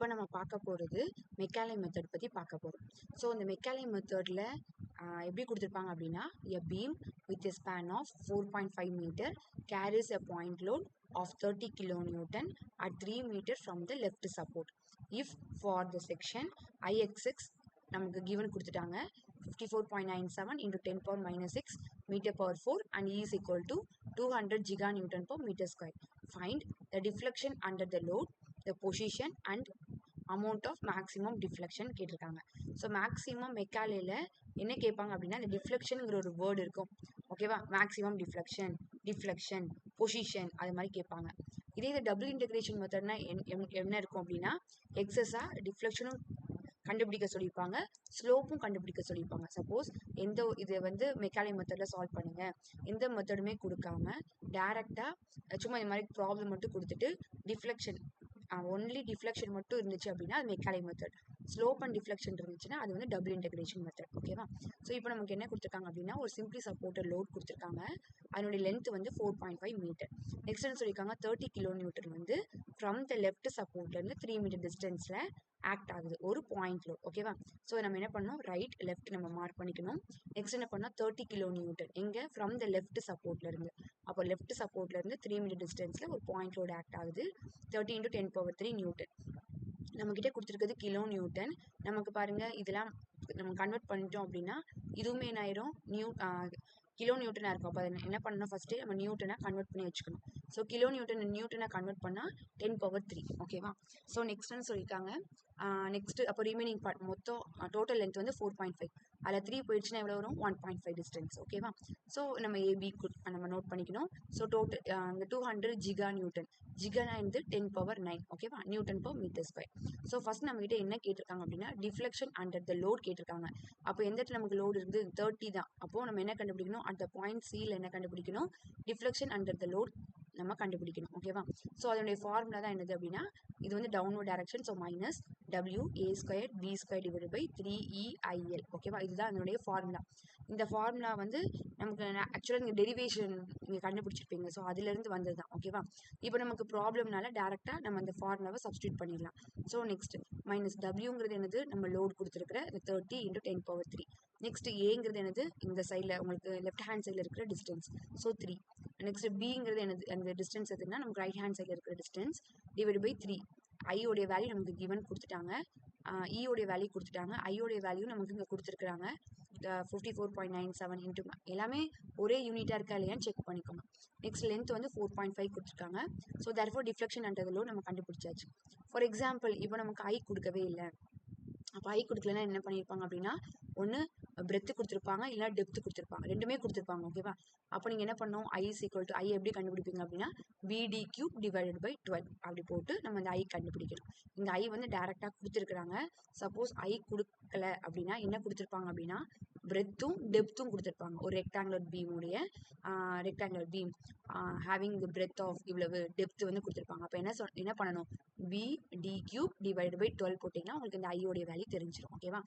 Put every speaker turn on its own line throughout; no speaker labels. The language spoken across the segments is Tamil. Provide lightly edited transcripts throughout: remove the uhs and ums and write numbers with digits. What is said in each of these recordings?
இப்போ நம்ம பார்க்க போகிறது மெக்காலே மெத்தட் பற்றி பார்க்க போகிறோம். ஸோ இந்த மெக்காலே மெத்தடில் எப்படி கொடுத்துருப்பாங்க அப்படின்னா, a beam with a span of 4.5 metre carries a point load of 30 kilonewton at 3 meter from the left support if for the section IXX நமக்கு given கொடுத்துட்டாங்க 54.97 into 10 power minus 6 meter power 4 and E is equal to 200 giganewton per meter square. Find the deflection under the load, the position and amount of maximum deflection கேட்டிருக்காங்க. ஸோ மேக்ஸிமம் மெக்காலேல என்ன கேட்பாங்க அப்படின்னா, இந்த டிஃப்ளெக்ஷனுங்கிற ஒரு வேர்டு இருக்கும், ஓகேவா? மேக்ஸிமம் டிஃப்ளெக்ஷன் பொசிஷன் அது மாதிரி கேட்பாங்க. இதே இது டபுள் இன்டெகிரேஷன் மெத்தட்னா என்ன இருக்கும் அப்படின்னா, எக்ஸஸாக டிஃப்ளெக்ஷனும் கண்டுபிடிக்க சொல்லியிருப்பாங்க, ஸ்லோப்பும் கண்டுபிடிக்க சொல்லியிருப்பாங்க. சப்போஸ் எந்த இதை வந்து மெக்காலே மெத்தடில் சால்வ் பண்ணுங்க, எந்த மெத்தடுமே கொடுக்காம டேரெக்டாக சும்மா இந்த மாதிரி ப்ராப்ளம் மட்டும் கொடுத்துட்டு டிஃப்ளெக்ஷன் ஒன்லி டிஃப்ளெக்ஷன் மட்டும் இருந்துச்சு அப்படின்னா அது Macaulay method, slope and deflection இருந்துச்சுன்னா அது வந்து டபுள் இன்டெகிரேஷன் மெத்தட், ஓகேவா? ஸோ இப்போ நமக்கு என்ன கொடுத்துருக்காங்க அப்படின்னா, ஒரு சிம்பிளி சப்போர்ட்டர் லோட் கொடுத்துருக்காங்க, அதனுடைய லென்த் வந்து 4.5 மீட்டர். நெக்ஸ்ட் என்ன சொல்லியிருக்காங்க, 30 kilonewton வந்து ஃப்ரம் த லெஃப்ட் சப்போர்ட்லேருந்து 3 மீட்டர் டிஸ்டன்ஸில் ஆக்ட் ஆகுது, ஒரு பாயிண்ட் லோட், ஓகேவா? ஸோ நம்ம என்ன பண்ணணும், ரைட் லெஃப்ட் நம்ம மார்க் பண்ணிக்கணும். நெக்ஸ்ட் என்ன பண்ணோம், 30 kilonewton எங்கே, ஃப்ரம் த லெஃப்ட் சப்போர்ட்ல இருந்து, அப்போ லெஃப்ட் சப்போர்ட்ல இருந்து 3 மீட்டர் டிஸ்டன்ஸ்ல ஒரு பாயிண்ட் லோட் ஆக்ட் ஆகுது, 30 into 10 power 3 நியூட்டன். நம்ம கிட்ட கொடுத்துருக்கிறது கிலோ நியூட்டன். நமக்கு பாருங்க, இதெல்லாம் நம்ம கன்வெர்ட் பண்ணிட்டோம் அப்படின்னா இதுவுமே என்ன ஆயிரும், கிலோ நியூட்டனாக இருக்கும். அப்போ அதை என்ன பண்ணணும், ஃபஸ்ட்டு நம்ம நியூட்டனை கன்வெர்ட் பண்ணி வச்சுக்கணும். ஸோ கிலோ நியூட்டனை கன்வெர்ட் பண்ணால் 10 power 3, ஓகேவா? ஸோ நெக்ஸ்ட்னு சொல்லியிருக்காங்க. நெக்ஸ்ட் அப்போ ரிமைனிங் பார்ட் மொத்தம் டோட்டல் லென்த் வந்து 4.5, அதில் 3 போயிடுச்சுன்னா எவ்வளோ வரும், 1.5 டிஸ்டன்ஸ், ஓகேவா? ஸோ நம்ம ஏபி நம்ம நோட் பண்ணிக்கணும். ஸோ டோட்டல் இந்த 200 ஜிகா நியூட்டன், ஜிகானா வந்து 10 power 9, ஓகேவா? Newton per metre square. So first நம்ம கிட்ட என்ன கேட்டிருக்காங்க அப்படின்னா, டிஃப்ளெக்ஷன் அண்டர் த லோட் கேட்டிருக்காங்க. அப்போ எந்த இடத்துல நமக்கு லோடு இருந்து 30 தான். அப்போ நம்ம என்ன கண்டுபிடிக்கணும், அட் த பாயிண்ட் சியில் என்ன கண்டுபிடிக்கணும், டிஃப்ளெக்ஷன் அண்டர் த லோட் நம்ம கண்டுபிடிக்கணும், ஓகேவா? ஸோ அதனுடைய ஃபார்முலா தான் என்னது அப்படின்னா, இது வந்து downward direction, so minus WA² B² divided by 3EIL, ஓகேவா? இதுதான் அதனுடைய ஃபார்முலா. இந்த ஃபார்முலா வந்து நமக்கு ஆக்சுவலாக நீங்கள் டெரிவேஷன் நீங்கள் கண்டுபிடிச்சிருப்பீங்க, ஸோ அதுலேருந்து வந்தது தான், ஓகேவா? இப்போ நமக்கு ப்ராப்ளம்னால டேரெக்டாக நம்ம அந்த ஃபார்முலாவை சப்ஸ்டியூட் பண்ணிடலாம். ஸோ நெக்ஸ்ட் மைனஸ் டபிள்யூங்கிறது என்னது, நம்ம லோட் கொடுத்துருக்குற 30 into 10 power 3. நெக்ஸ்ட் ஏங்கிறது என்னது, இந்த சைடில் உங்களுக்கு லெஃப்ட் ஹேண்ட் சைடில் இருக்கிற டிஸ்டன்ஸ், ஸோ 3. நெக்ஸ்ட் பிங்கிறது என்னது, அந்த டிஸ்டன்ஸ் எதுனா நமக்கு ரைட் ஹேண்ட் சைடில் இருக்கிற டிஸ்டன்ஸ் டிவைட் பை 3. ஐயோடைய வேல்யூ நமக்கு கிவன் கொடுத்துட்டாங்க, ஈயோடைய வேல்யூ கொடுத்துட்டாங்க, ஐயோடைய வேல்யூ நமக்கு இங்கே கொடுத்துருக்குறாங்க 54.97 இன்ட்டு எல்லாமே ஒரே யூனிட்டாக இருக்கா இல்லையான்னு செக் பண்ணிக்கோங்க. நெக்ஸ்ட் லென்த் வந்து 4.5 கொடுத்துருக்காங்க. ஸோ தேர்ஃபோர் டிஃப்ளெக்ஷன் அண்டர் த லோட் நம்ம கண்டுபிடிச்சாச்சு. ஃபார் எக்ஸாம்பிள் இப்போ நமக்கு ஐ கொடுக்கவே இல்லை, அப்போ ஐ கொடுக்கலன்னா என்ன பண்ணியிருப்பாங்க அப்படின்னா, ஒன்று பிரெத்து கொடுத்துருப்பாங்க, இல்லை டெப்த்து கொடுத்துருப்பாங்க, ரெண்டுமே கொடுத்துருப்பாங்க, ஓகேவா? அப்போ நீங்கள் என்ன பண்ணணும், ஐ இஸ் ஈக்குவல் டு ஐ எப்படி கண்டுபிடிப்பீங்க அப்படின்னா, BD³ டிவைடட் பை 12 அப்படி போட்டு நம்ம இந்த ஐ கண்டுபிடிக்கணும். இந்த ஐ வந்து டேரெக்டாக கொடுத்துருக்குறாங்க. சப்போஸ் ஐ கொடுக்கல அப்படின்னா என்ன கொடுத்துருப்பாங்க அப்படின்னா, பிரெத்தும் டெப்த்தும் கொடுத்துருப்பாங்க. ஒரு ரெக்டாங்குலர் பீமுடைய rectangular beam having the breadth of இவ்வளவு, டெப்த் வந்து கொடுத்துருப்பாங்க. அப்போ என்ன பண்ணணும், BD³ டிவைடட் பை 12 போட்டிங்கன்னா உங்களுக்கு இந்த ஐயோடைய வேல்யூ தெரிஞ்சிடும், ஓகேவா?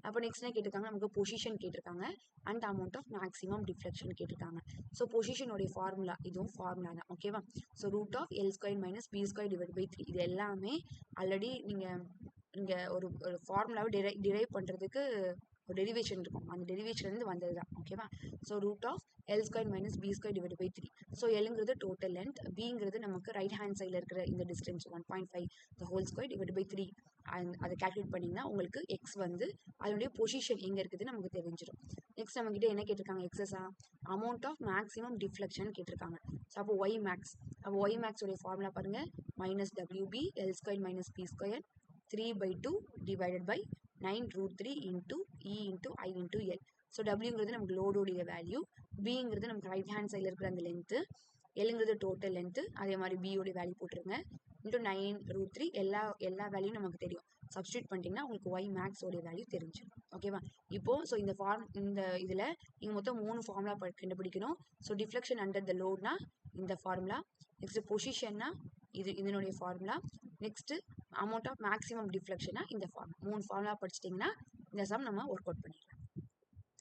அப்போ நெக்ஸ்ட் என்ன கேட்டிருக்காங்க, நமக்கு பொசிஷன் கேட்டிருக்காங்க and amount of maximum deflection கேட்டிருக்காங்க. ஸோ பொசிஷனுடைய ஃபார்முலா, இதுவும் ஃபார்முலா தான், ஓகேவா? So √L² - B² divide by 3. இது எல்லாமே ஆல்ரெடி நீங்கள் ஒரு ஃபார்முலாவை டிரைவ் பண்ணுறதுக்கு ஒரு டெரிவேஷன் இருக்கும், அந்த டெரிவேஷன்லேருந்து வந்தது தான், ஓகேவா? So √L² - B² divide by 3. So எல்ங்கிறது டோட்டல் லென்த், பிங்கிறது நமக்கு ரைட் ஹேண்ட் சைடில் இருக்கிற இந்த distance 1.5 the whole square divide by 3. அதை கால்குலேட் பண்ணிங்கன்னா உங்களுக்கு எக்ஸ் வந்து அதனுடைய பொசிஷன் எங்கே இருக்குதுன்னு நமக்கு தெரிஞ்சிடும். நெக்ஸ்ட் நம்மகிட்ட என்ன கேட்டிருக்காங்க, எக்ஸஸா அமௌண்ட் ஆஃப் மேக்ஸிமம் டிஃப்ளெக்ஷன் கேட்டிருக்காங்க. ஸோ அப்போ ஒய் மேக்ஸ், அப்போ ஒய் மேக்ஸோடைய ஃபார்முலா பாருங்கள், minus WB L² - B² 3/2 divided by 9√3 into E into I into L. So டபிள்யூங்கிறது நமக்கு லோடோடைய வேல்யூ, பிங்கிறது நமக்கு ரைட் ஹேண்ட் சைடில் இருக்கிற அந்த லென்த்து, எல்ங்கிறது டோட்டல் லென்த்து, அதே மாதிரி பியோடைய வேல்யூ போட்டுருங்க, இன்ட்டு 9√3 எல்லா வேல்யூ நமக்கு தெரியும். சப்ஸ்டியூட் பண்ணிட்டீங்கன்னா உங்களுக்கு ஒய் மேக்ஸோடைய வேல்யூ தெரிஞ்சிடும், ஓகேவா? இப்போது ஸோ இந்த இதில் நீங்கள் மொத்தம் 3 ஃபார்முலா கண்டுபிடிக்கணும். ஸோ டிஃப்ளெக்ஷன் அண்டர் த லோட்னா இந்த ஃபார்முலா, நெக்ஸ்ட் பொசிஷன்னா இதனுடைய formula, next amount of maximum டிஃப்ளெக்ஷனா இந்த ஃபார்முலா. 3 ஃபார்முலா படிச்சிட்டிங்கன்னா இந்த சம் நம்ம ஒர்க் அவுட் பண்ணிடலாம்.